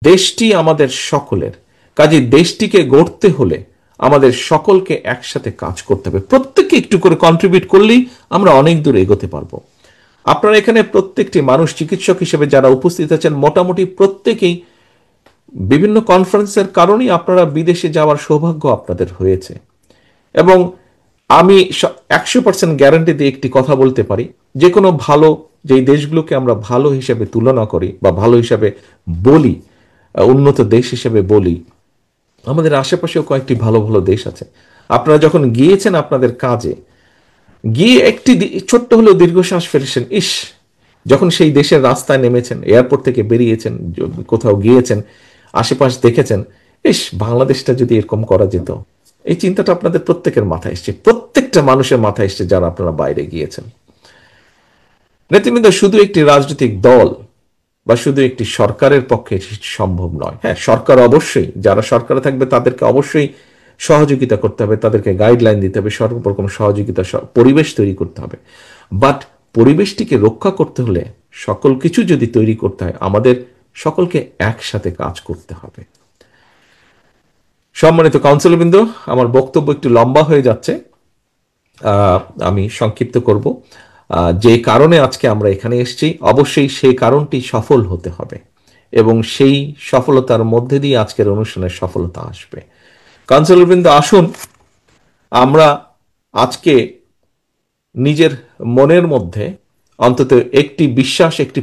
দেশটি আমাদের সকলের, কাজে দেশটিকে গড়তে হলে আমাদের সকলকে একসাথে কাজ করতে হবে। প্রত্যেককে একটু করে কন্ট্রিবিউট করলেই আমরা অনেক দূর এগোতে পারবো। আপনারা এখানে প্রত্যেকটি মানুষ চিকিৎসক হিসেবে যারা উপস্থিত আছেন, মোটামুটি প্রত্যেকেই বিভিন্ন কনফারেন্সের কারণেই আপনারা বিদেশে যাওয়ার সৌভাগ্য আপনাদের হয়েছে। এবং আমি 100% গ্যারান্টি দিয়ে একটি কথা বলতে পারি, যে কোনো ভালো, যেই দেশগুলোকে আমরা ভালো হিসেবে তুলনা করি বা ভালো হিসাবে বলি, উন্নত দেশ হিসেবে বলি, আমাদের আশেপাশেও কয়েকটি ভালো ভালো দেশ আছে। আপনারা যখন গিয়েছেন আপনাদের কাজে, গিয়ে একটি ছোট্ট হলেও দীর্ঘশ্বাস ফেলেছেন, ইস, যখন সেই দেশের রাস্তায় নেমেছেন, এয়ারপোর্ট থেকে বেরিয়েছেন, কোথাও গিয়েছেন, আশেপাশ দেখেছেন, ইস, বাংলাদেশটা যদি এরকম করা যেত, এই চিন্তাটা আপনাদের প্রত্যেকের মাথায় এসছে, প্রত্যেকটা মানুষের মাথায় এসছে যারা আপনারা বাইরে গিয়েছেন। নেতৃবৃন্দ, শুধু একটি রাজনৈতিক দল বা শুধু একটি সরকারের পক্ষে সম্ভব নয়। হ্যাঁ, সরকার অবশ্যই, যারা সরকারে থাকবে তাদেরকে অবশ্যই সহযোগিতা করতে হবে, তাদেরকে গাইডলাইন দিতে হবে, সর্বরকম সহযোগিতা, পরিবেশ তৈরি করতে হবে। বাট পরিবেশটিকে রক্ষা করতে হলে, সকল কিছু যদি তৈরি করতে হয়, আমাদের সকলকে একসাথে কাজ করতে হবে। সম্মানিত কাউন্সিলরবৃন্দ, আমার বক্তব্য একটু লম্বা হয়ে যাচ্ছে, আমি সংক্ষিপ্ত করব। যে কারণে আজকে আমরা এখানে এসেছি, অবশ্যই সেই কারণটি সফল হতে হবে এবং সেই সফলতার মধ্যে দিয়ে আজকের অনুষ্ঠানের সফলতা আসবে। কাউন্সিলরবৃন্দ, আসুন আমরা আজকে নিজের মনের মধ্যে অন্তত একটি বিশ্বাস, একটি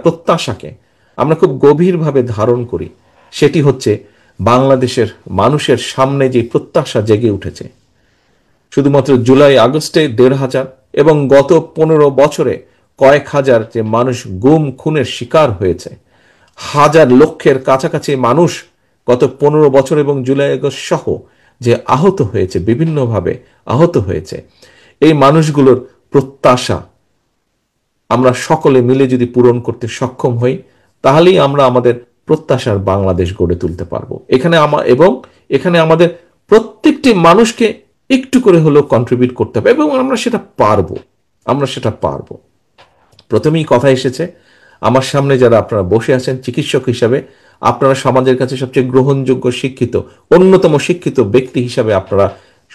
প্রত্যাশাকে আমরা খুব গভীরভাবে ধারণ করি। সেটি হচ্ছে বাংলাদেশের মানুষের সামনে যে প্রত্যাশা জেগে উঠেছে, শুধুমাত্র জুলাই আগস্টে 1,500 এবং গত 15 বছরে কয়েক হাজার যে মানুষ গুম খুনের শিকার হয়েছে, হাজার লক্ষের কাছাকাছি মানুষ গত 15 বছর এবং জুলাই আগস্ট সহ যে আহত হয়েছে, বিভিন্নভাবে আহত হয়েছে, এই মানুষগুলোর প্রত্যাশা আমরা সকলে মিলে যদি পূরণ করতে সক্ষম হই, তাহলেই আমরা আমাদের প্রত্যাশার বাংলাদেশ গড়ে তুলতে পারবো। এখানে আমাদের প্রত্যেকটি মানুষকে একটু করে হলেও কন্ট্রিবিউট করতে হবে এবং আমরা সেটা পারবো। প্রথমেই কথা এসেছে, আমার সামনে যারা আপনারা বসে আছেন চিকিৎসক হিসাবে, আপনারা সমাজের কাছে সবচেয়ে গ্রহণযোগ্য, শিক্ষিত, অন্যতম শিক্ষিত ব্যক্তি হিসাবে আপনারা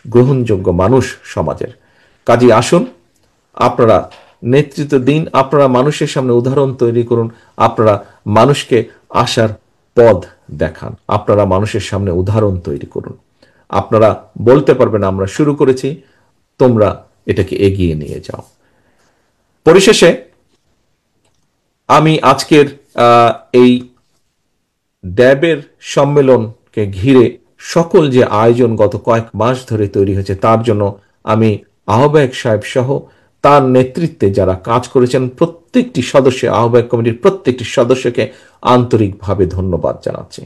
গ্রহণযোগ্য মানুষ সমাজের। কাজে আসুন, আপনারা নেতৃত্ব দিন, আপনারা মানুষের সামনে উদাহরণ তৈরি করুন, আপনারা মানুষকে আশার পথ দেখান, আপনারা মানুষের সামনে উদাহরণ তৈরি করুন। আপনারা বলতে পারবেন আমরা শুরু করেছি, তোমরা এটাকে এগিয়ে নিয়ে যাও। পরিশেষে আমি আজকের এই ড্যাবের সম্মেলনকে ঘিরে সকল যে আয়োজন গত কয়েক মাস ধরে তৈরি হয়েছে, তার জন্য আমি আহ্বায়ক সাহেব সহ তার নেতৃত্বে যারা কাজ করেছেন প্রত্যেকটি সদস্য, আহ্বায়ক কমিটির প্রত্যেকটি সদস্যকে আন্তরিকভাবে ধন্যবাদ জানাচ্ছি।